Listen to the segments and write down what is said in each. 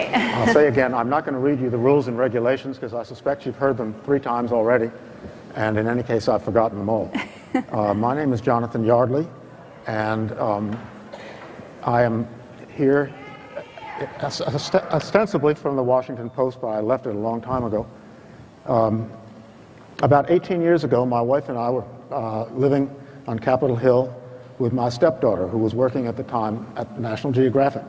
great. I'll say again, I'm not going to read you the rules and regulations because I suspect you've heard them 3 times already, and in any case, I've forgotten them all. My name is Jonathan Yardley, and I am here ostensibly from the Washington Post, but I left it a long time ago. About 18 years ago, my wife and I were living on Capitol Hill with my stepdaughter, who was working at the time at National Geographic.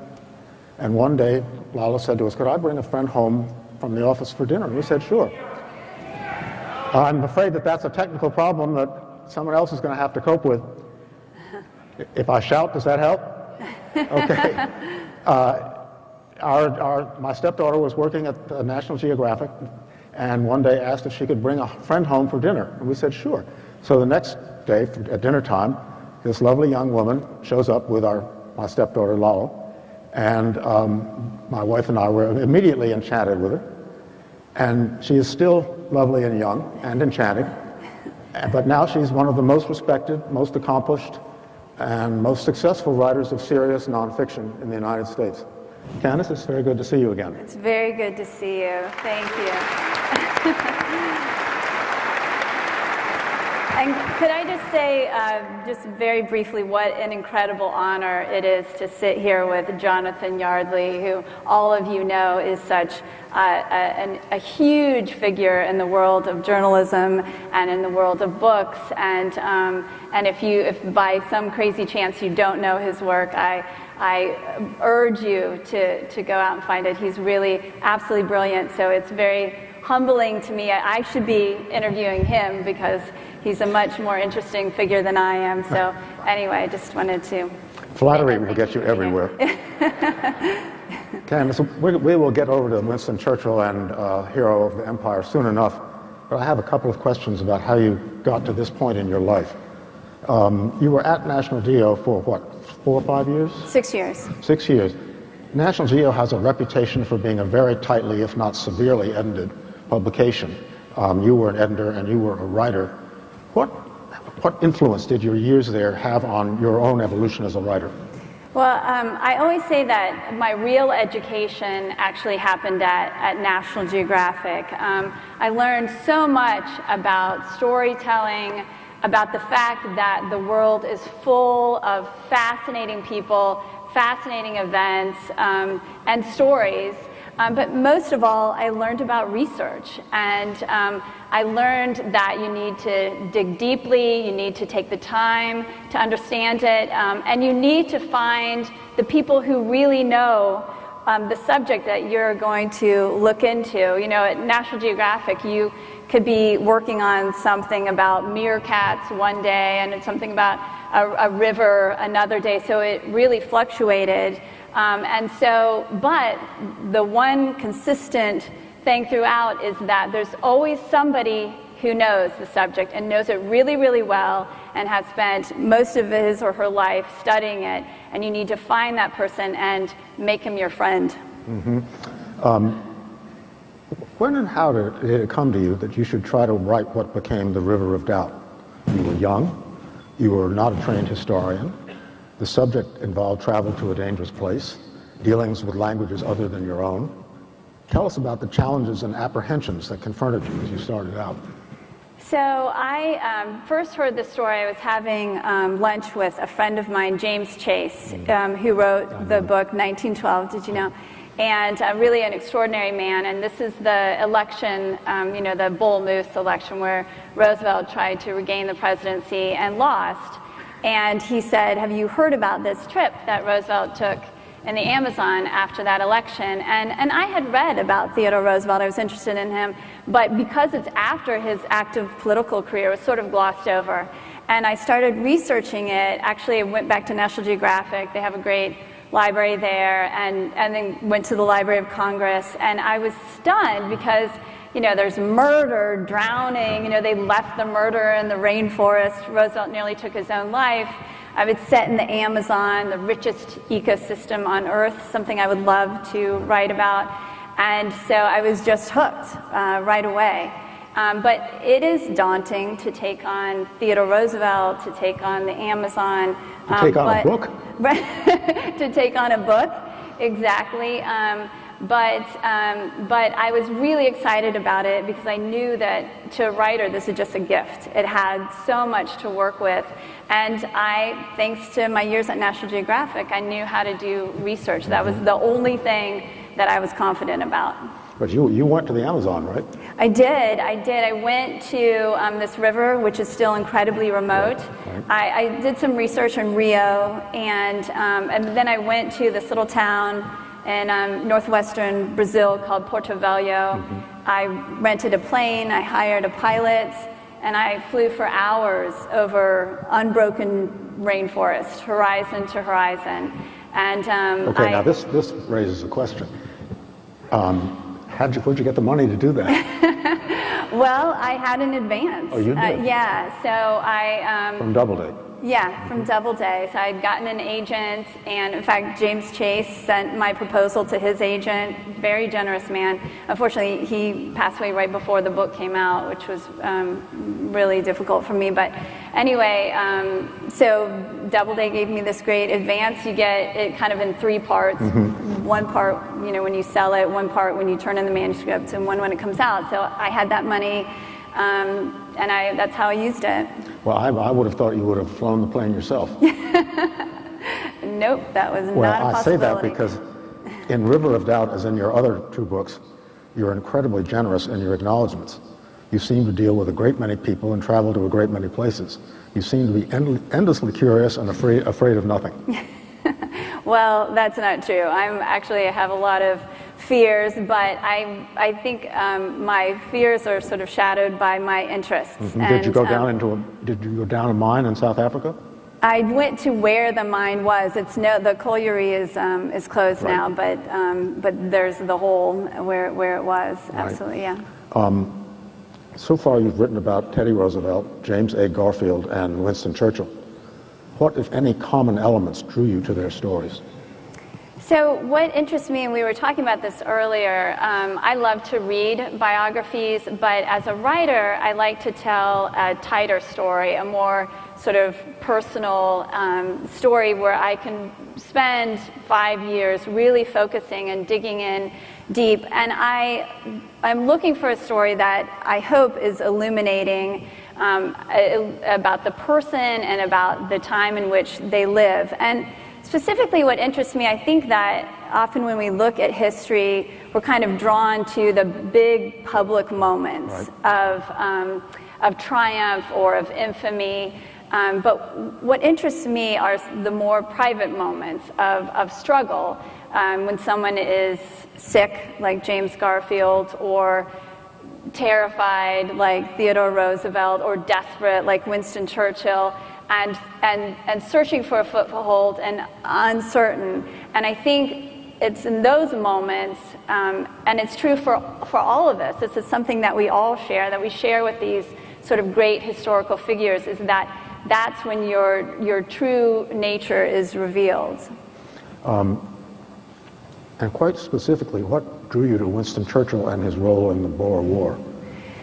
And one day, Lala said to us, could I bring a friend home from the office for dinner? And we said, sure. I'm afraid that that's a technical problem that someone else is going to have to cope with. If I shout, does that help? Okay. My stepdaughter was working at National Geographic, and one day asked if she could bring a friend home for dinner. And we said, sure. So the next day, at dinner time, this lovely young woman shows up with my stepdaughter, Lala, and my wife and I were immediately enchanted with her. And she is still lovely and young and enchanting, but now she's one of the most respected, most accomplished, and most successful writers of serious nonfiction in the United States. Candace, it's very good to see you again. It's very good to see you. Thank you. And could I just say, just very briefly, what an incredible honor it is to sit here with Jonathan Yardley, who all of you know is such a huge figure in the world of journalism and in the world of books. And if by some crazy chance you don't know his work, I urge you to go out and find it. He's really absolutely brilliant. So it's very humbling to me. I should be interviewing him because he's a much more interesting figure than I am. So anyway, I just wanted to... Flattery will get you everywhere. Candace, we will get over to Winston Churchill and Hero of the Empire soon enough, but I have a couple of questions about how you got to this point in your life. You were at National Geo for what, 4 or 5 years? 6 years. 6 years. National Geo has a reputation for being a very tightly, if not severely, edited publication. You were an editor and you were a writer. What influence did your years there have on your own evolution as a writer? Well, I always say that my real education actually happened at National Geographic. I learned so much about storytelling, about the fact that the world is full of fascinating people, fascinating events, and stories. But most of all, I learned about research, and I learned that you need to dig deeply, you need to take the time to understand it, and you need to find the people who really know the subject that you're going to look into. You know, at National Geographic, you could be working on something about meerkats one day and something about a river another day, so it really fluctuated. But the one consistent thing throughout is that there's always somebody who knows the subject and knows it really, really well and has spent most of his or her life studying it, and you need to find that person and make him your friend. Mm-hmm. When and how did it come to you that you should try to write what became The River of Doubt? You were young, you were not a trained historian, the subject involved travel to a dangerous place, dealings with languages other than your own. Tell us about the challenges and apprehensions that confronted you as you started out. So I first heard this story. I was having lunch with a friend of mine, James Chase, who wrote the book 1912, did you know? And really an extraordinary man. And this is the election, the Bull Moose election, where Roosevelt tried to regain the presidency and lost. And he said, have you heard about this trip that Roosevelt took in the Amazon after that election? And I had read about Theodore Roosevelt. I was interested in him. But because it's after his active political career, it was sort of glossed over. And I started researching it. Actually, I went back to National Geographic. They have a great library there. And then went to the Library of Congress. And I was stunned because there's murder, drowning. They left the murder in the rainforest. Roosevelt nearly took his own life. It's set in the Amazon, the richest ecosystem on Earth, something I would love to write about. And so I was just hooked right away. But it is daunting to take on Theodore Roosevelt, to take on the Amazon. To take on a book? To take on a book, exactly. But I was really excited about it because I knew that to a writer, this is just a gift. It had so much to work with. And thanks to my years at National Geographic, I knew how to do research. That was the only thing that I was confident about. But you went to the Amazon, right? I did. I went to this river, which is still incredibly remote. Right. I did some research in Rio, and then I went to this little town in northwestern Brazil called Porto Velho. I rented a plane, I hired a pilot, and I flew for hours over unbroken rainforest, horizon to horizon. And okay, now this raises a question. Where'd you get the money to do that? Well, I had an advance. Oh, you did? Yeah, so I... From Doubleday? Yeah, from Doubleday. So I'd gotten an agent, and in fact, James Chase sent my proposal to his agent. Very generous man. Unfortunately, he passed away right before the book came out, which was really difficult for me. But anyway, so Doubleday gave me this great advance. You get it kind of in 3 parts. One part, when you sell it, one part when you turn in the manuscript, and one when it comes out. So I had that money, and that's how I used it. Well, I would have thought you would have flown the plane yourself. Nope, that was not a possibility. Well, I say that because in River of Doubt, as in your other 2 books, you're incredibly generous in your acknowledgments. You seem to deal with a great many people and travel to a great many places. You seem to be endlessly curious and afraid of nothing. Well, that's not true. I have a lot of fears, but I think my fears are sort of shadowed by my interests. Did you go down a mine in South Africa? I went to where the mine was. The colliery is closed now, but there's the hole where it was. Absolutely, yeah. So far, you've written about Teddy Roosevelt, James A. Garfield, and Winston Churchill. What, if any, common elements drew you to their stories? So what interests me, and we were talking about this earlier, I love to read biographies, but as a writer, I like to tell a tighter story, a more sort of personal story where I can spend 5 years really focusing and digging in deep. And I'm looking for a story that I hope is illuminating about the person and about the time in which they live. And specifically what interests me, I think that often when we look at history, we're kind of drawn to the big public moments of triumph or of infamy. But what interests me are the more private moments of struggle, when someone is sick, like James Garfield, or terrified, like Theodore Roosevelt, or desperate, like Winston Churchill, and searching for a foothold and uncertain. And I think it's in those moments, and it's true for all of us, this is something that we all share, that we share with these sort of great historical figures, is that's when your true nature is revealed. And quite specifically, what drew you to Winston Churchill and his role in the Boer War?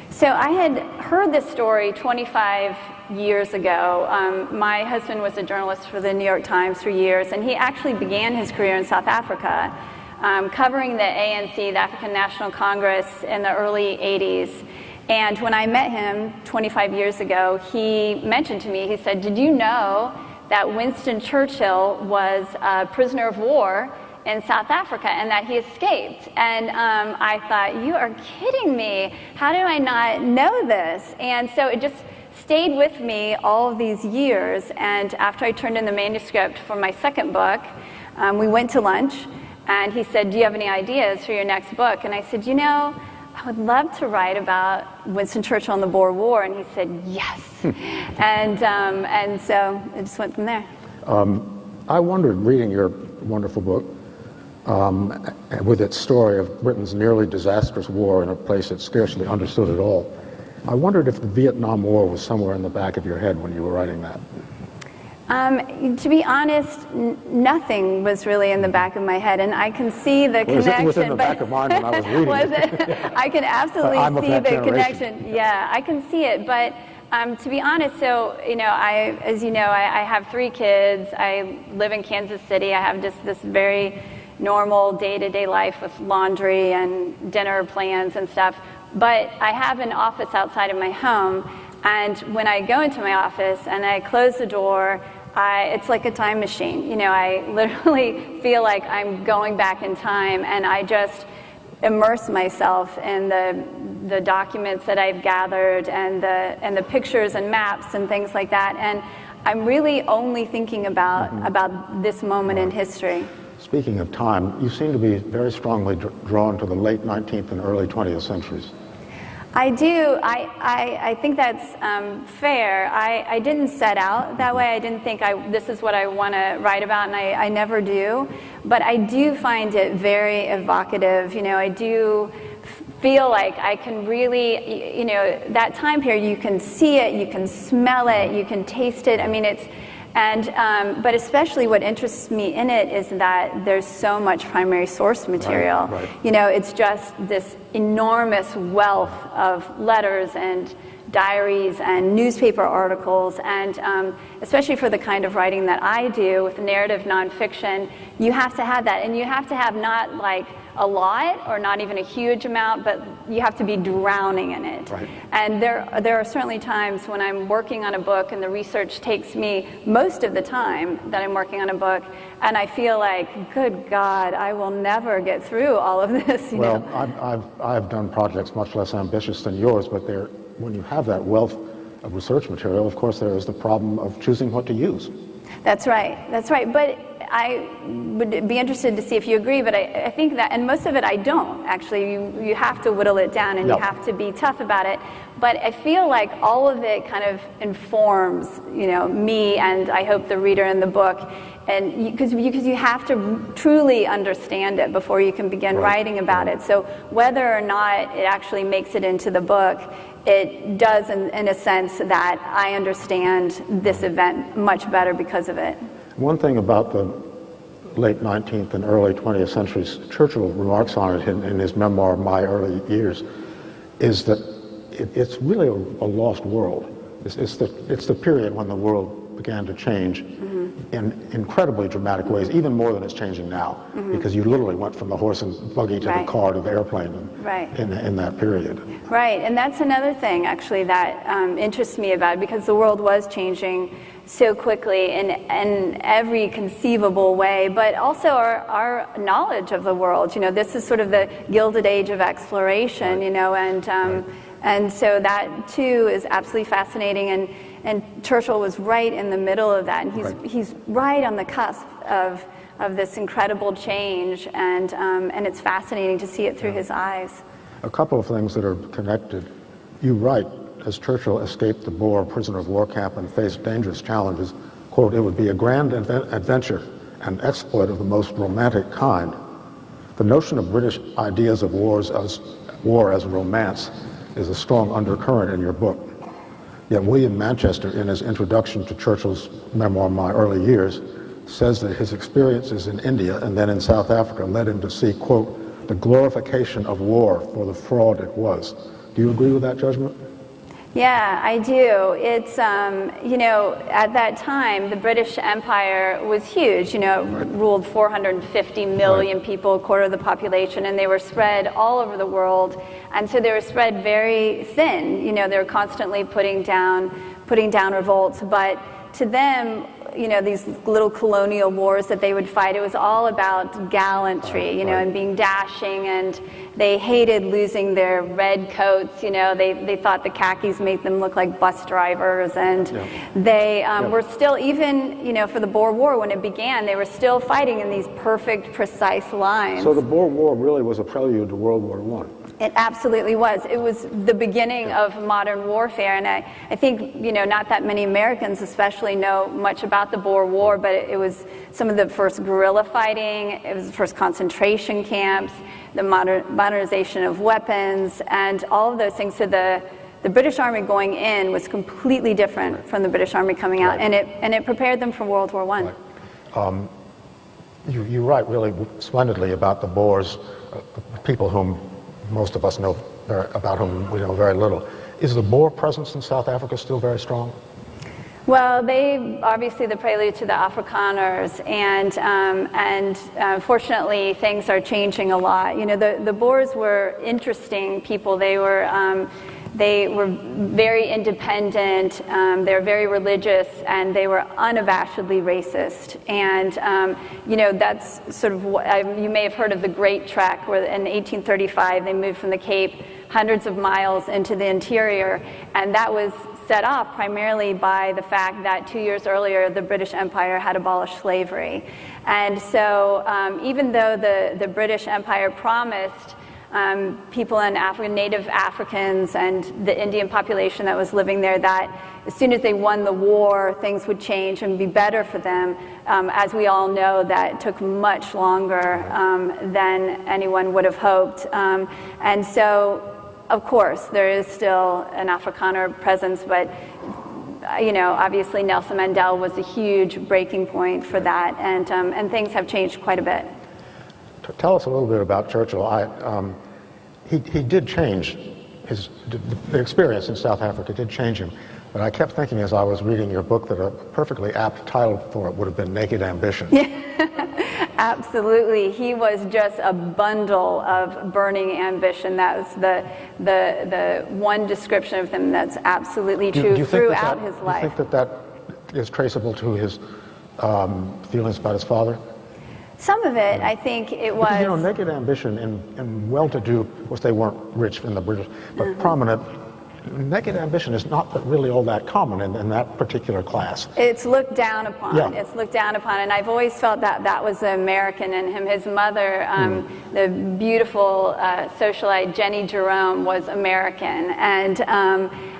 So I had heard this story 25 years ago. My husband was a journalist for the New York Times for years, and he actually began his career in South Africa, covering the ANC, the African National Congress, in the early 80s. And when I met him 25 years ago, he mentioned to me, he said, "Did you know that Winston Churchill was a prisoner of war in South Africa and that he escaped?" And I thought, you are kidding me. How do I not know this? And so it just stayed with me all of these years. And after I turned in the manuscript for my second book, we went to lunch, and he said, "Do you have any ideas for your next book?" And I said, I would love to write about Winston Churchill and the Boer War. And he said, yes. and so it just went from there. I wondered, reading your wonderful book, with its story of Britain's nearly disastrous war in a place that's scarcely understood at all, I wondered if the Vietnam War was somewhere in the back of your head when you were writing that. To be honest, nothing was really in the back of my head, and I can see the connection. It was in the back of mine when I was reading was it? I can absolutely see the connection. Yeah, I can see it. But to be honest, so as you know, I have 3 kids. I live in Kansas City. I have just this very normal day-to-day life with laundry and dinner plans and stuff. But I have an office outside of my home, and when I go into my office and I close the door, it's like a time machine. You know, I literally feel like I'm going back in time, and I just immerse myself in the documents that I've gathered and the pictures and maps and things like that. And I'm really only thinking about this moment in history. Speaking of time, you seem to be very strongly drawn to the late 19th and early 20th centuries. I do. I think that's fair. I didn't set out that way. I didn't think this is what I want to write about, and I never do. But I do find it very evocative. You know, I do feel like I can really, you know, that time period, you can see it, you can smell it, you can taste it. I mean, but especially what interests me in it is that there's so much primary source material. Right. You know, it's just this enormous wealth of letters and diaries and newspaper articles, and especially for the kind of writing that I do with narrative nonfiction, you have to have that, and you have to have not like a lot or not even a huge amount, but you have to be drowning in it. Right. And there are certainly times when I'm working on a book and the research takes me most of the time that I'm working on a book, and I feel like, good God, I will never get through all of this. You know? I've done projects much less ambitious than yours, but when you have that wealth of research material, of course, there is the problem of choosing what to use. That's right. But I would be interested to see if you agree, but I think that, and most of it I don't, actually. You have to whittle it down, and Yep. you have to be tough about it. But I feel like all of it kind of informs, you know, me, and I hope the reader in the book, and because you have to truly understand it before you can begin writing about it. So whether or not it actually makes it into the book, it does in a sense that I understand this event much better because of it. One thing about the late 19th and early 20th centuries, Churchill remarks on it in his memoir, My Early Years, is that it's really a lost world. It's the period when the world began to change in incredibly dramatic ways, even more than it's changing now, because you literally went from the horse and buggy to the car to the airplane in that period. Right, and that's another thing actually that interests me about it, because the world was changing so quickly in every conceivable way, but also our knowledge of the world. You know, this is sort of the Gilded Age of exploration, you know, and so that too is absolutely fascinating, and Churchill was right in the middle of that, and he's right on the cusp of this incredible change, and it's fascinating to see it through his eyes. A couple of things that are connected. You write, as Churchill escaped the Boer prisoner of war camp and faced dangerous challenges, quote, "It would be a grand adventure, an exploit of the most romantic kind." The notion of British ideas of war as romance is a strong undercurrent in your book. Yet William Manchester, in his introduction to Churchill's memoir, My Early Years, says that his experiences in India and then in South Africa led him to see, quote, "the glorification of war for the fraud it was." Do you agree with that judgment? Yeah, I do. It's, you know, at that time, the British Empire was huge. You know, it ruled 450 million people, a quarter of the population, and they were spread all over the world. And so they were spread very thin. You know, they were constantly putting down revolts. But to them, you know, these little colonial wars that they would fight, it was all about gallantry, you know, and being dashing, and they hated losing their red coats, you know, they thought the khakis made them look like bus drivers, and they were still, even, you know, for the Boer War, when it began, they were still fighting in these perfect, precise lines. So the Boer War really was a prelude to World War I. It absolutely was. It was the beginning of modern warfare, and I think, you know, not that many Americans especially know much about the Boer War, but it was some of the first guerrilla fighting, it was the first concentration camps, the modernization of weapons, and all of those things. So the British Army going in was completely different from the British Army coming out, and it prepared them for World War I. You write really splendidly about the Boers, people whom most of us know about whom we know very little. Is the Boer presence in South Africa still very strong? Well, they obviously the prelude to the Afrikaners, and fortunately things are changing a lot. You know, the Boers were interesting people. They were very independent. They were very religious, and they were unabashedly racist. And you know, that's sort of what you may have heard of the Great Trek, where in 1835 they moved from the Cape hundreds of miles into the interior, and that was set off primarily by the fact that 2 years earlier the British Empire had abolished slavery. And so even though the British Empire promised people in Africa, native Africans and the Indian population that was living there, that as soon as they won the war, things would change and be better for them. As we all know, that took much longer than anyone would have hoped. And so, of course, there is still an Afrikaner presence, but you know, obviously Nelson Mandela was a huge breaking point for that, and things have changed quite a bit. Tell us a little bit about Churchill. He did change the experience in South Africa did change him. But I kept thinking as I was reading your book that a perfectly apt title for it would have been Naked Ambition. Absolutely. He was just a bundle of burning ambition. That was the one description of him that's absolutely true throughout his life. Do you think that is traceable to his feelings about his father? Some of it, I think it was. Because, you know, naked ambition in well-to-do, of course they weren't rich in the British, but prominent, naked ambition is not really all that common in that particular class. It's looked down upon. Yeah. It's looked down upon, and I've always felt that was the American in him. His mother, the beautiful socialite Jenny Jerome, was American,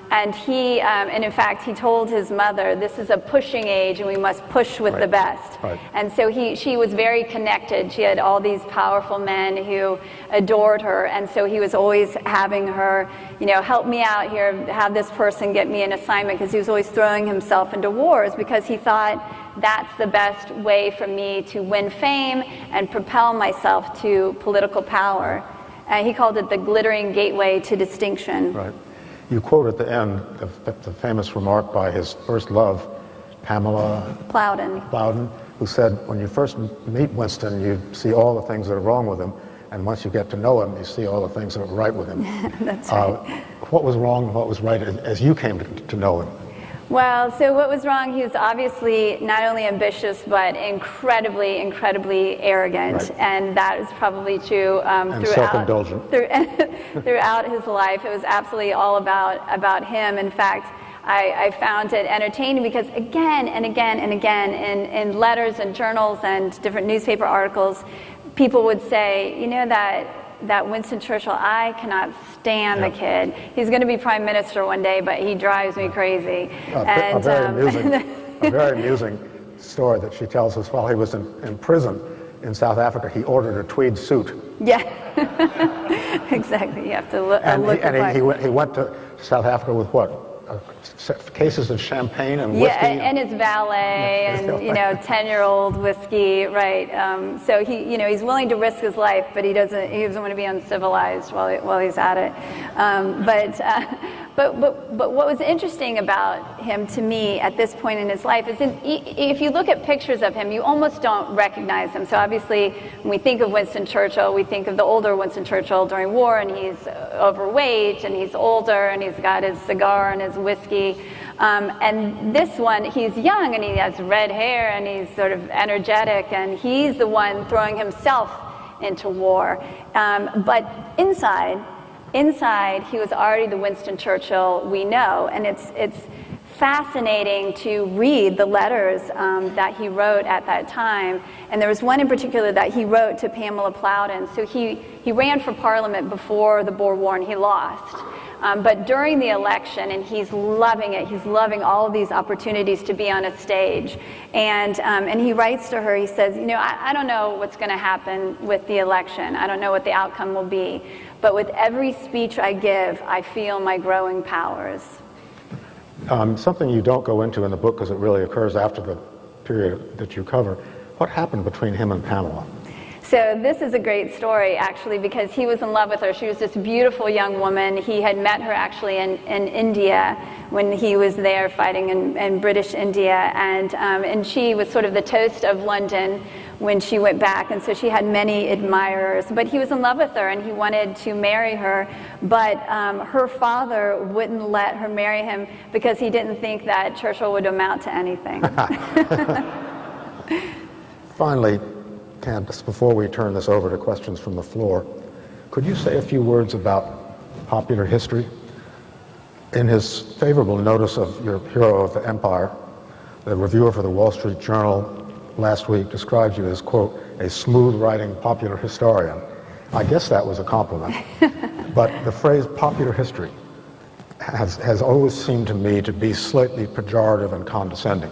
and he, and in fact, he told his mother, "This is a pushing age, and we must push with the best." Right. And so she was very connected. She had all these powerful men who adored her, and so he was always having her, you know, help me out here, have this person get me an assignment, because he was always throwing himself into wars because he thought that's the best way for me to win fame and propel myself to political power. And he called it the glittering gateway to distinction. Right. You quote at the end the famous remark by his first love, Pamela Plowden, who said, when you first meet Winston, you see all the things that are wrong with him, and once you get to know him, you see all the things that are right with him. That's right. What was wrong and what was right as you came to know him? Well, so what was wrong, he was obviously not only ambitious, but incredibly, incredibly arrogant. Right. And that is probably true and self-indulgent. Throughout his life. It was absolutely all about him. In fact, I found it entertaining because again and again and again in letters and journals and different newspaper articles, people would say, you know, that Winston Churchill, I cannot stand the kid. He's going to be prime minister one day, but he drives me crazy. A very amusing story that she tells us while he was in prison in South Africa, he ordered a tweed suit. Yeah, exactly. You have to look. He went to South Africa with what? Cases of champagne and whiskey. Yeah, and his valet, and 10-year-old whiskey, right? So he's willing to risk his life, but he doesn't want to be uncivilized while he's at it. But what was interesting about him to me at this point in his life is if you look at pictures of him, you almost don't recognize him. So obviously, when we think of Winston Churchill, we think of the older Winston Churchill during war, and he's overweight, and he's older, and he's got his cigar and his whiskey. And this one, he's young, and he has red hair, and he's sort of energetic, and he's the one throwing himself into war. But inside, he was already the Winston Churchill we know, and it's fascinating to read the letters that he wrote at that time. And there was one in particular that he wrote to Pamela Plowden. So he ran for Parliament before the Boer War, and he lost. But during the election, and he's loving it, he's loving all of these opportunities to be on a stage. And he writes to her, he says, I don't know what's going to happen with the election. I don't know what the outcome will be. But with every speech I give, I feel my growing powers. Something you don't go into in the book because it really occurs after the period that you cover. What happened between him and Pamela? So this is a great story, actually, because he was in love with her. She was this beautiful young woman. He had met her actually in India when he was there fighting in British India, and she was sort of the toast of London when she went back, and so she had many admirers. But he was in love with her, and he wanted to marry her, but her father wouldn't let her marry him because he didn't think that Churchill would amount to anything. Finally, Candace, before we turn this over to questions from the floor, could you say a few words about popular history? In his favorable notice of your hero of the empire, the reviewer for the Wall Street Journal last week describes you as, quote, a smooth-writing popular historian. I guess that was a compliment. But the phrase popular history has always seemed to me to be slightly pejorative and condescending,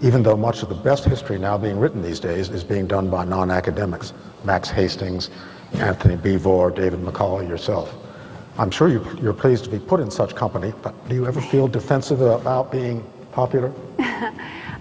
even though much of the best history now being written these days is being done by non-academics, Max Hastings, Anthony Beevor, David Macaulay, yourself. I'm sure you're pleased to be put in such company, but do you ever feel defensive about being popular?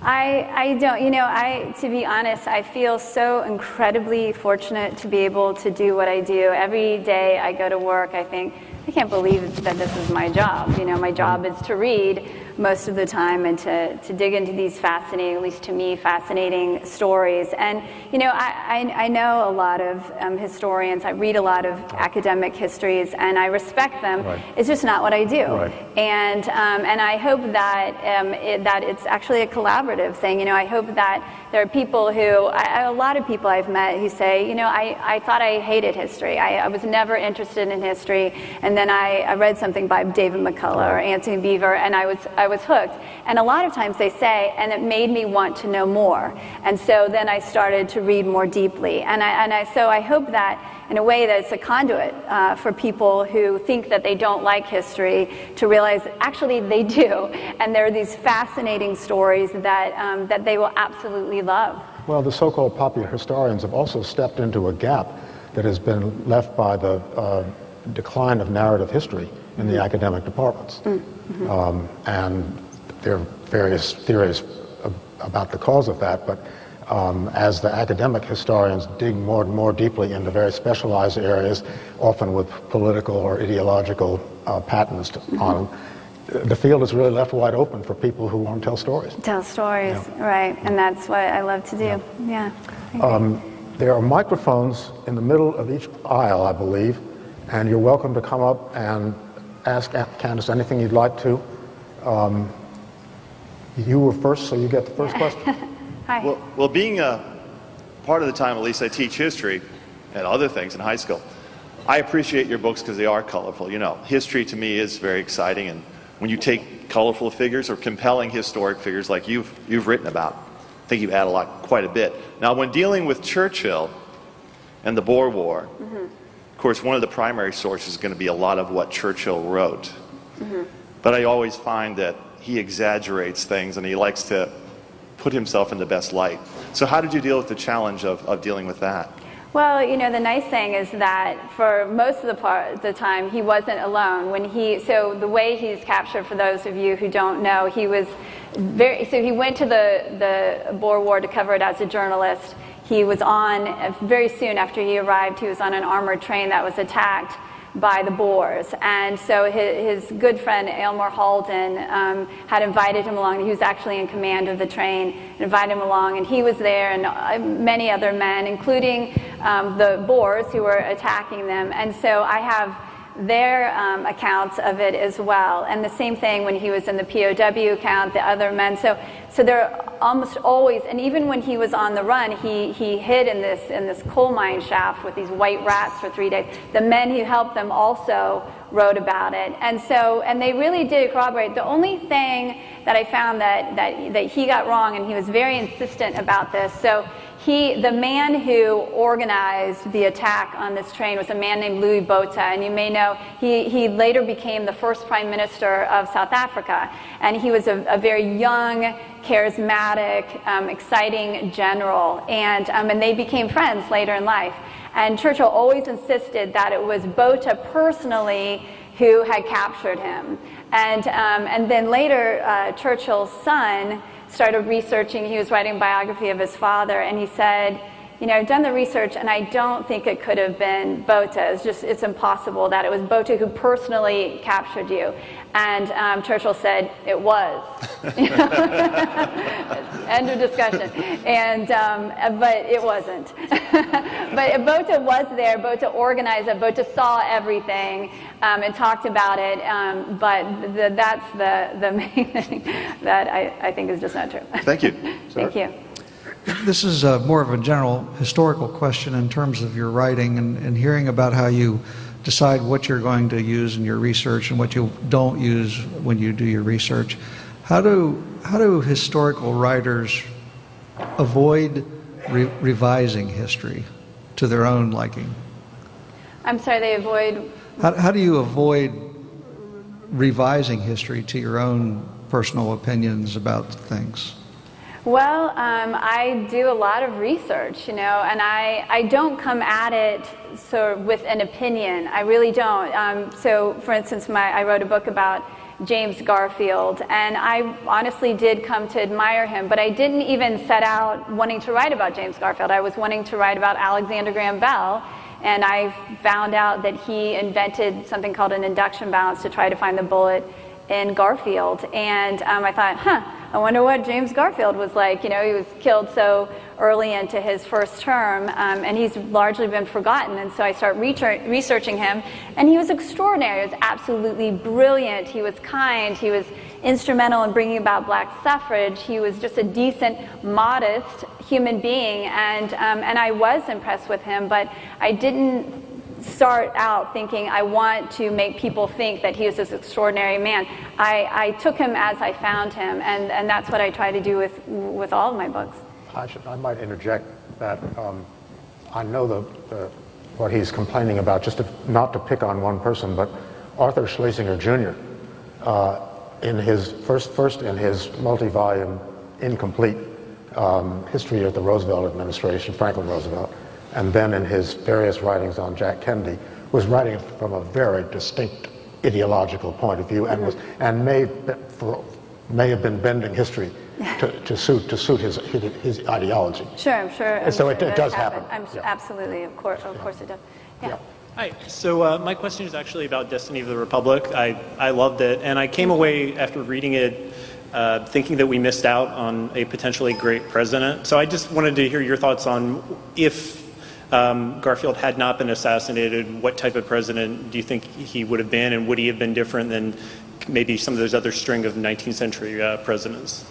I don't. You know, to be honest, I feel so incredibly fortunate to be able to do what I do. Every day I go to work, I think, I can't believe that this is my job. You know, my job is to read most of the time and to dig into these fascinating, at least to me, fascinating stories. And, you know, I know a lot of historians. I read a lot of academic histories, and I respect them. Right. It's just not what I do. Right. And I hope that that it's actually a collaborative thing. You know, I hope that there are people who, a lot of people I've met who say, you know, I thought I hated history. I was never interested in history, and then I read something by David McCullough or Anthony Beevor, and I was hooked. And a lot of times they say, and it made me want to know more. And so then I started to read more deeply. So I hope that, in a way, that it's a conduit for people who think that they don't like history to realize actually they do. And there are these fascinating stories that they will absolutely love. Well, the so-called popular historians have also stepped into a gap that has been left by the decline of narrative history in the academic departments. And there are various theories about the cause of that, but as the academic historians dig more and more deeply into very specialized areas, often with political or ideological patterns on them, the field is really left wide open for people who want to tell stories. Tell stories, right, and that's what I love to do, yeah. There are microphones in the middle of each aisle, I believe, and you're welcome to come up and ask Candace anything you'd like to. You were first, so you get the first question. Hi. Well, being part of the time, at least I teach history and other things in high school, I appreciate your books because they are colorful. You know, history to me is very exciting, and when you take colorful figures or compelling historic figures like you've written about, I think you add quite a bit. Now, when dealing with Churchill and the Boer War, of course, one of the primary sources is going to be a lot of what Churchill wrote. But I always find that he exaggerates things and he likes to put himself in the best light. So how did you deal with the challenge of dealing with that? Well, you know, the nice thing is that for most of the time, he wasn't alone. So the way he's captured, for those of you who don't know, he was so he went to the Boer War to cover it as a journalist. He was very soon after he arrived, he was on an armored train that was attacked by the Boers. And so his good friend Aylmer Halden had invited him along. He was actually in command of the train, invited him along, and he was there, and many other men, including the Boers who were attacking them. And so I have their accounts of it as well. And the same thing when he was in the POW account, the other men. So they're almost always, and even when he was on the run, he hid in this coal mine shaft with these white rats for 3 days. The men who helped them also wrote about it. And they really did corroborate. The only thing that I found that he got wrong, and he was very insistent about this, so the man who organized the attack on this train was a man named Louis Botha, and you may know he later became the first prime minister of South Africa, and he was a very young, charismatic, exciting general, and they became friends later in life. And Churchill always insisted that it was Botha personally who had captured him, and then later Churchill's son started researching. He was writing a biography of his father, and he said, I've done the research, and I don't think it could have been Botha. It's impossible that it was Botha who personally captured you. And Churchill said, it was. End of discussion. And, but it wasn't. But Botha was there. Botha organized it. Botha saw everything and talked about it. But that's the main thing that I think is just not true. Thank you. Thank you. This is more of a general historical question in terms of your writing and hearing about how you decide what you're going to use in your research and what you don't use when you do your research. How do historical writers avoid revising history to their own liking? I'm sorry, they avoid... How do you avoid revising history to your own personal opinions about things? Well, I do a lot of research, and I don't come at it sort of with an opinion. I really don't. So, for instance, I wrote a book about James Garfield, and I honestly did come to admire him, but I didn't even set out wanting to write about James Garfield. I was wanting to write about Alexander Graham Bell, and I found out that he invented something called an induction balance to try to find the bullet in Garfield. And I thought, I wonder what James Garfield was like. He was killed so early into his first term, and he's largely been forgotten. And so I started researching him, and he was extraordinary. He was absolutely brilliant. He was kind. He was instrumental in bringing about black suffrage. He was just a decent, modest human being, and I was impressed with him, but I didn't start out thinking I want to make people think that he was this extraordinary man. I took him as I found him, and that's what I try to do with all of my books. I might interject that I know what he's complaining about, not to pick on one person, but Arthur Schlesinger Jr. In his first in his multi-volume incomplete history of the Roosevelt administration, Franklin Roosevelt, and then in his various writings on Jack Kennedy, was writing from a very distinct ideological point of view, and may have been bending history to suit his ideology. Sure, I'm sure. And so it does happen. Absolutely, of course it does. Yeah. Hi. So my question is actually about Destiny of the Republic. I loved it, and I came away after reading it thinking that we missed out on a potentially great president. So I just wanted to hear your thoughts on if Garfield had not been assassinated, what type of president do you think he would have been, and would he have been different than maybe some of those other string of 19th century presidents?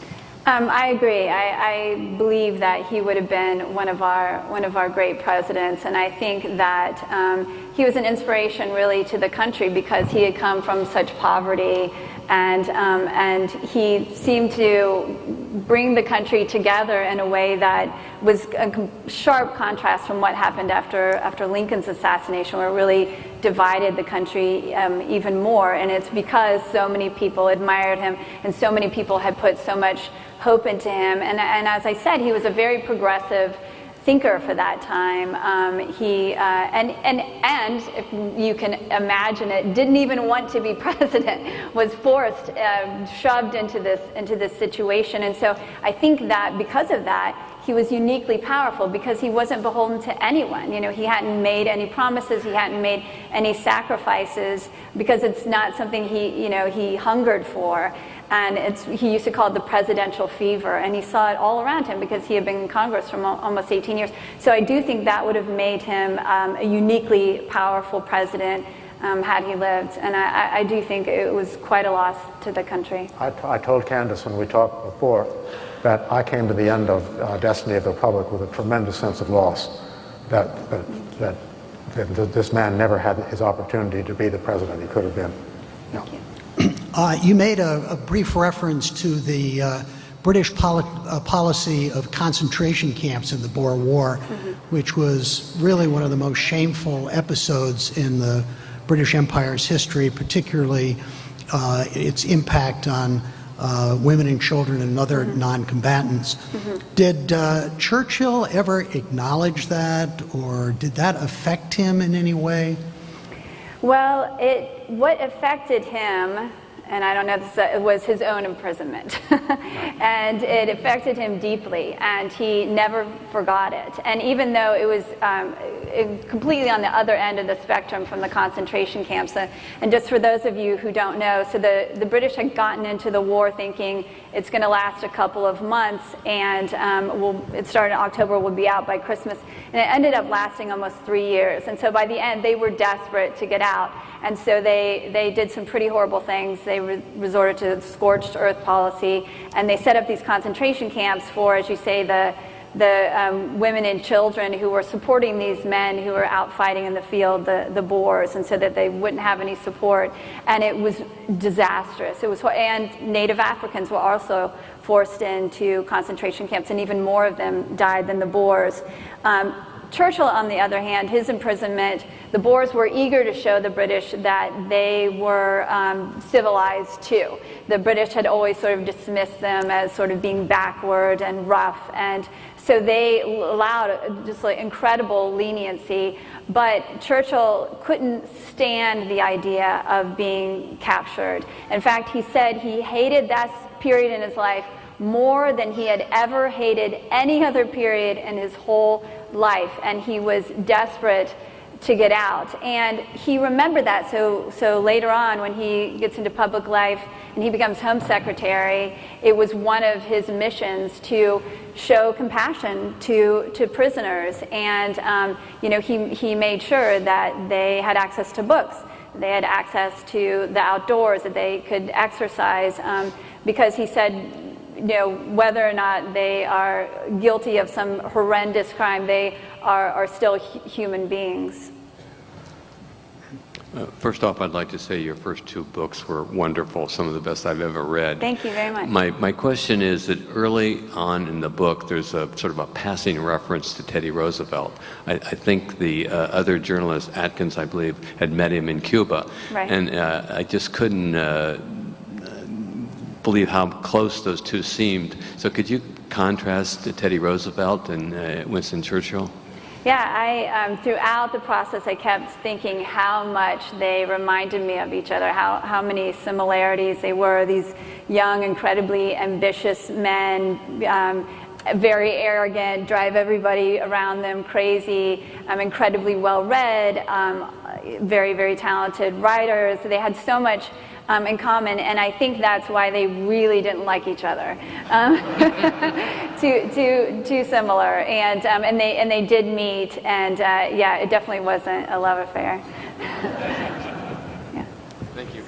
I agree. I believe that he would have been one of our great presidents, and I think that he was an inspiration really to the country because he had come from such poverty, and he seemed to bring the country together in a way that was a sharp contrast from what happened after Lincoln's assassination, where it really divided the country even more. And it's because so many people admired him and so many people had put so much hope into him. And as I said, he was a very progressive thinker for that time. And if you can imagine it, didn't even want to be president, was forced, shoved into this situation. And so I think that because of that, he was uniquely powerful because he wasn't beholden to anyone. He hadn't made any promises, he hadn't made any sacrifices, because it's not something he hungered for. And he used to call it the presidential fever, and he saw it all around him because he had been in Congress for almost 18 years. So I do think that would have made him a uniquely powerful president had he lived. And I do think it was quite a loss to the country. I told Candace when we talked before that I came to the end of Destiny of the Republic with a tremendous sense of loss, that this man never had his opportunity to be the president he could have been. Thank you. You made a brief reference to the British policy of concentration camps in the Boer War, which was really one of the most shameful episodes in the British Empire's history, particularly its impact on women and children and other non-combatants. Did Churchill ever acknowledge that, or did that affect him in any way? Well, what affected him, and I don't know if this was his own imprisonment. And it affected him deeply, and he never forgot it. And even though it was completely on the other end of the spectrum from the concentration camps, and just for those of you who don't know, so the British had gotten into the war thinking it's going to last a couple of months, and it started in October, we'll be out by Christmas, and it ended up lasting almost 3 years. And so by the end, they were desperate to get out. And so they did some pretty horrible things. They resorted to scorched earth policy, and they set up these concentration camps for, as you say, the women and children who were supporting these men who were out fighting in the field, the Boers, and so that they wouldn't have any support. And it was disastrous. And Native Africans were also forced into concentration camps, and even more of them died than the Boers. Churchill, on the other hand, his imprisonment, the Boers were eager to show the British that they were civilized too. The British had always sort of dismissed them as sort of being backward and rough, and so they allowed just like incredible leniency. But Churchill couldn't stand the idea of being captured. In fact, he said he hated that period in his life more than he had ever hated any other period in his whole life, and he was desperate to get out. And he remembered that, so later on when he gets into public life and he becomes Home Secretary, it was one of his missions to show compassion to prisoners, and he made sure that they had access to books, they had access to the outdoors, that they could exercise, because he said, whether or not they are guilty of some horrendous crime, they are still human beings. First off, I'd like to say your first 2 books were wonderful, some of the best I've ever read. Thank you very much. My question is that early on in the book, there's a sort of a passing reference to Teddy Roosevelt. I think the other journalist, Atkins, I believe, had met him in Cuba. Right. And I just couldn't believe how close those two seemed. So could you contrast Teddy Roosevelt and Winston Churchill? Yeah, throughout the process, I kept thinking how much they reminded me of each other, how many similarities they were. These young, incredibly ambitious men, very arrogant, drive everybody around them crazy, incredibly well-read, very, very talented writers. They had so much in common, and I think that's why they really didn't like each other. Too similar, and they did meet, and it definitely wasn't a love affair. Yeah. Thank you.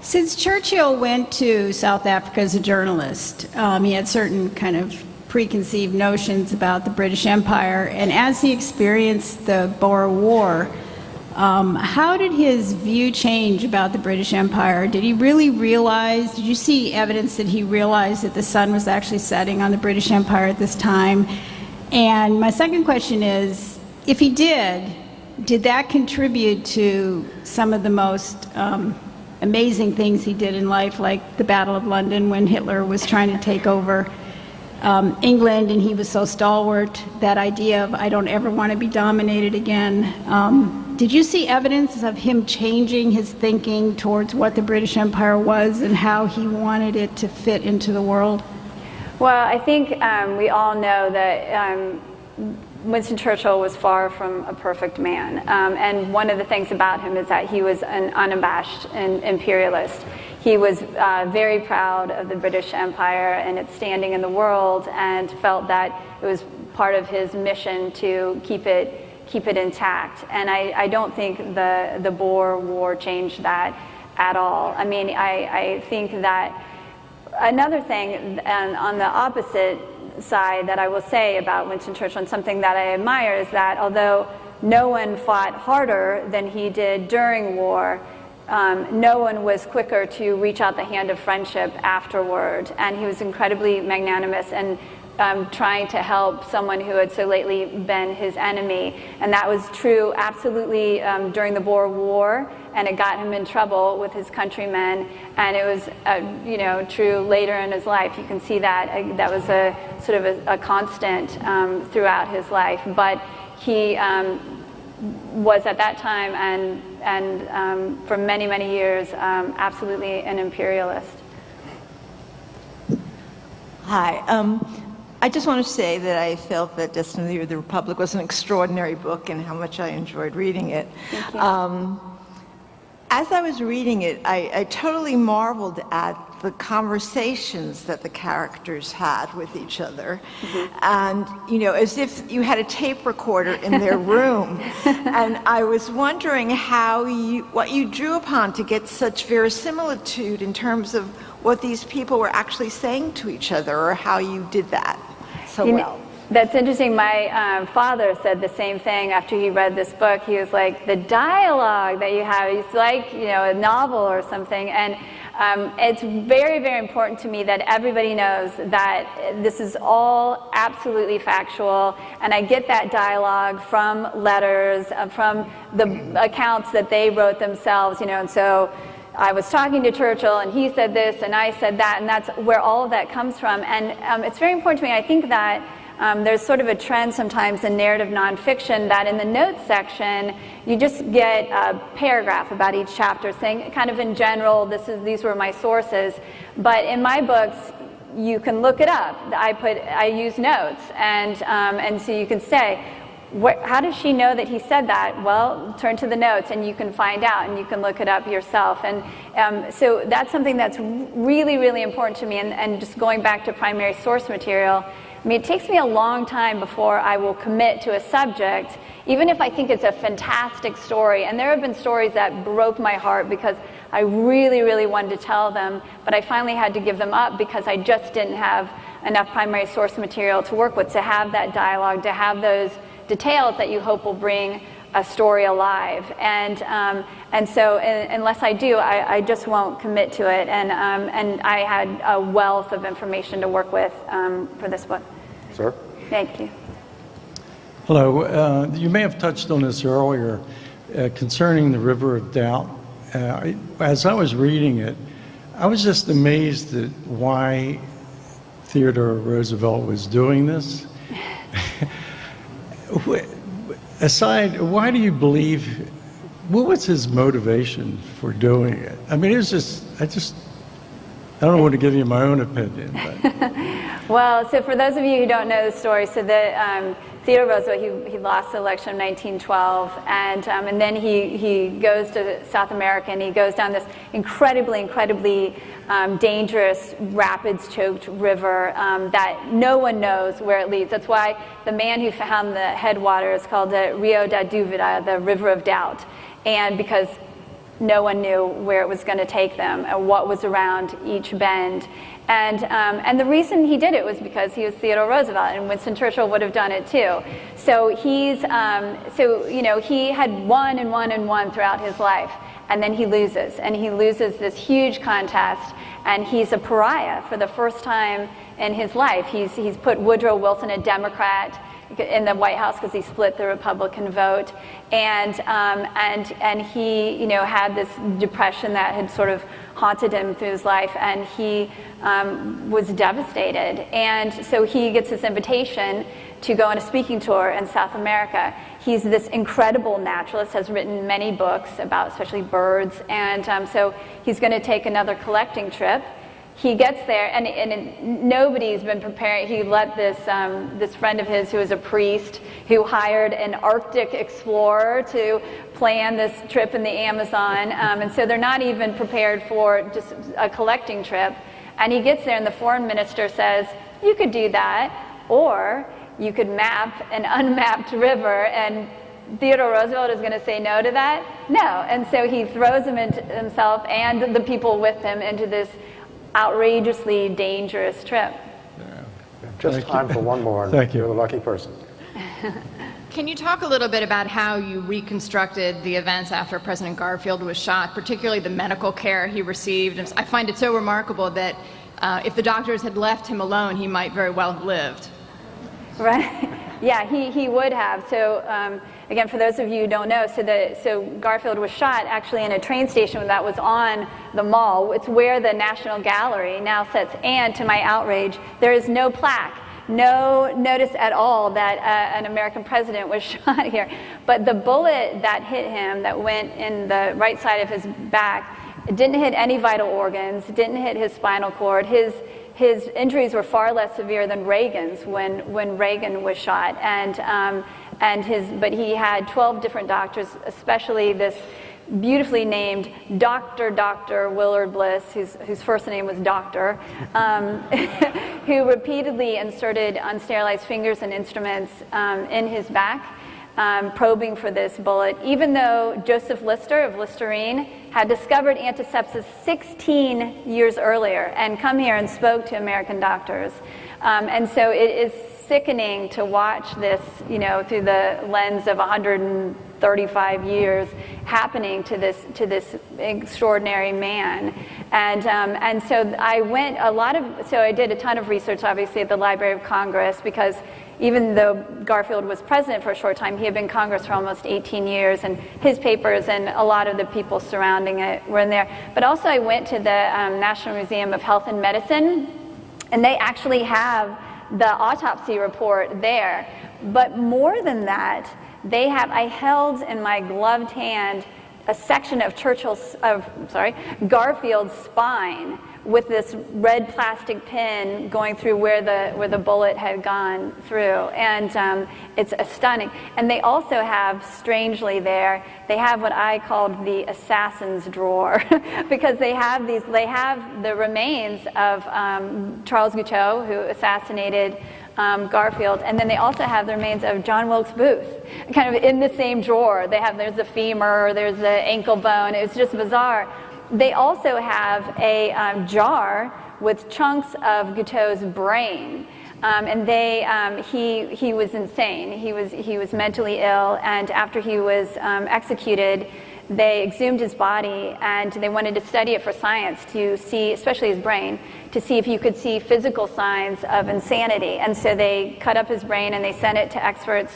Since Churchill went to South Africa as a journalist, he had certain kind of preconceived notions about the British Empire, and as he experienced the Boer War, how did his view change about the British Empire? Did he really realize, did you see evidence that he realized that the sun was actually setting on the British Empire at this time? And my second question is, if he did that contribute to some of the most amazing things he did in life, like the Battle of London when Hitler was trying to take over England and he was so stalwart, that idea of I don't ever want to be dominated again? Did you see evidence of him changing his thinking towards what the British Empire was and how he wanted it to fit into the world? Well, I think we all know that Winston Churchill was far from a perfect man. And one of the things about him is that he was an unabashed imperialist. He was very proud of the British Empire and its standing in the world, and felt that it was part of his mission to keep it intact. And I don't think the Boer War changed that at all. I mean, I think that another thing, and on the opposite side, that I will say about Winston Churchill, and something that I admire, is that although no one fought harder than he did during war, no one was quicker to reach out the hand of friendship afterward. And he was incredibly magnanimous and trying to help someone who had so lately been his enemy. And that was true absolutely during the Boer War, and it got him in trouble with his countrymen. And it was true later in his life. You can see that that was a sort of a constant throughout his life. But he was at that time, and for many, many years, absolutely an imperialist. Hi. I just want to say that I felt that Destiny of the Republic was an extraordinary book and how much I enjoyed reading it. Thank you. As I was reading it, I totally marveled at the conversations that the characters had with each other. And, you know, as if you had a tape recorder in their room. And I was wondering what you drew upon to get such verisimilitude in terms of what these people were actually saying to each other, or how you did that so well. That's interesting. My father said the same thing after he read this book. He was like, the dialogue that you have, it's like, you know, a novel or something. And it's very, very important to me that everybody knows that this is all absolutely factual. And I get that dialogue from letters, from the accounts that they wrote themselves, you know, and so I was talking to Churchill, and he said this, and I said that, and that's where all of that comes from. And it's very important to me. I think that there's sort of a trend sometimes in narrative nonfiction that in the notes section, you just get a paragraph about each chapter saying kind of in general, these were my sources. But in my books, you can look it up. I use notes, and so you can say, how does she know that he said that? Well, turn to the notes and you can find out, and you can look it up yourself. And so that's something that's really, really important to me. And just going back to primary source material, I mean, it takes me a long time before I will commit to a subject, even if I think it's a fantastic story. And there have been stories that broke my heart because I really, really wanted to tell them, but I finally had to give them up because I just didn't have enough primary source material to work with, to have that dialogue, to have those details that you hope will bring a story alive. And so unless I do, I just won't commit to it. And I had a wealth of information to work with for this book. Sir? Thank you. Hello. You may have touched on this earlier concerning the River of Doubt. As I was reading it, I was just amazed at why Theodore Roosevelt was doing this. Aside, why do you believe, what was his motivation for doing it? I mean, it was just, I don't want to give you my own opinion. But. Well, so for those of you who don't know the story, so Theodore Roosevelt, he lost the election of 1912, and then he goes to South America, and he goes down this incredibly dangerous, rapids-choked river that no one knows where it leads. That's why the man who found the headwater is called the Rio da Dúvida, the River of Doubt, and because no one knew where it was going to take them and what was around each bend. And the reason he did it was because he was Theodore Roosevelt, and Winston Churchill would have done it too. So he had won throughout his life, and then he loses this huge contest, and he's a pariah for the first time in his life. He's put Woodrow Wilson, a Democrat, in the White House because he split the Republican vote, and he had this depression that had sort of haunted him through his life, and he was devastated. And so he gets this invitation to go on a speaking tour in South America. He's this incredible naturalist, has written many books about especially birds, and so he's going to take another collecting trip. He gets there, and nobody's been preparing. He let this friend of his, who is a priest, who hired an Arctic explorer to plan this trip in the Amazon, and so they're not even prepared for just a collecting trip. And he gets there, and the foreign minister says, "You could do that, or you could map an unmapped river." And Theodore Roosevelt is going to say no to that? No. And so he throws himself and the people with him into this outrageously dangerous trip. Just time for one more. Thank you. You're the lucky person. Can you talk a little bit about how you reconstructed the events after President Garfield was shot, particularly the medical care he received? I find it so remarkable that if the doctors had left him alone, he might very well have lived. Right. Yeah, he would have. So again, for those of you who don't know, so Garfield was shot actually in a train station that was on the mall. It's where the National Gallery now sits. And to my outrage, there is no plaque no notice at all that an American president was shot here. But the bullet that hit him, that went in the right side of his back, didn't hit any vital organs, didn't hit his spinal cord. His injuries were far less severe than Reagan's when Reagan was shot. But he had 12 different doctors, especially this beautifully named Dr. Willard Bliss, whose first name was Doctor, who repeatedly inserted unsterilized fingers and instruments in his back, probing for this bullet, even though Joseph Lister of Listerine had discovered antisepsis 16 years earlier and come here and spoke to American doctors. And so it is sickening to watch this, through the lens of 135 years happening to this extraordinary man. And so I did a ton of research, obviously, at the Library of Congress, because even though Garfield was president for a short time, he had been in Congress for almost 18 years, and his papers and a lot of the people surrounding it were in there. But also I went to the National Museum of Health and Medicine, and they actually have the autopsy report there. But more than that, I held in my gloved hand a section of Garfield's spine with this red plastic pin going through where the bullet had gone through, and it's stunning. And they also have, strangely, they have what I called the assassin's drawer, because they have the remains of Charles Guiteau, who assassinated Garfield, and then they also have the remains of John Wilkes Booth, kind of in the same drawer. There's the femur, there's the ankle bone. It's just bizarre. They also have a jar with chunks of Guiteau's brain, and he was insane. He was mentally ill, and after he was executed, they exhumed his body, and they wanted to study it for science to see, especially his brain, to see if you could see physical signs of insanity. And so they cut up his brain and they sent it to experts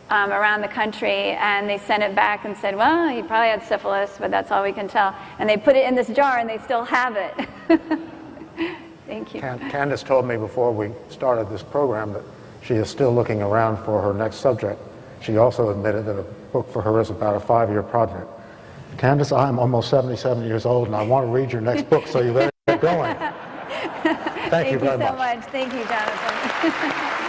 around the country, and they sent it back and said, well, he probably had syphilis, but that's all we can tell. And they put it in this jar, and they still have it. Thank you. Candace told me before we started this program that she is still looking around for her next subject. She also admitted that a book for her is about a 5-year project. Candace, I'm almost 77 years old, and I want to read your next book, so you better get going. Thank you very much. Thank you so much. Thank you, Jonathan.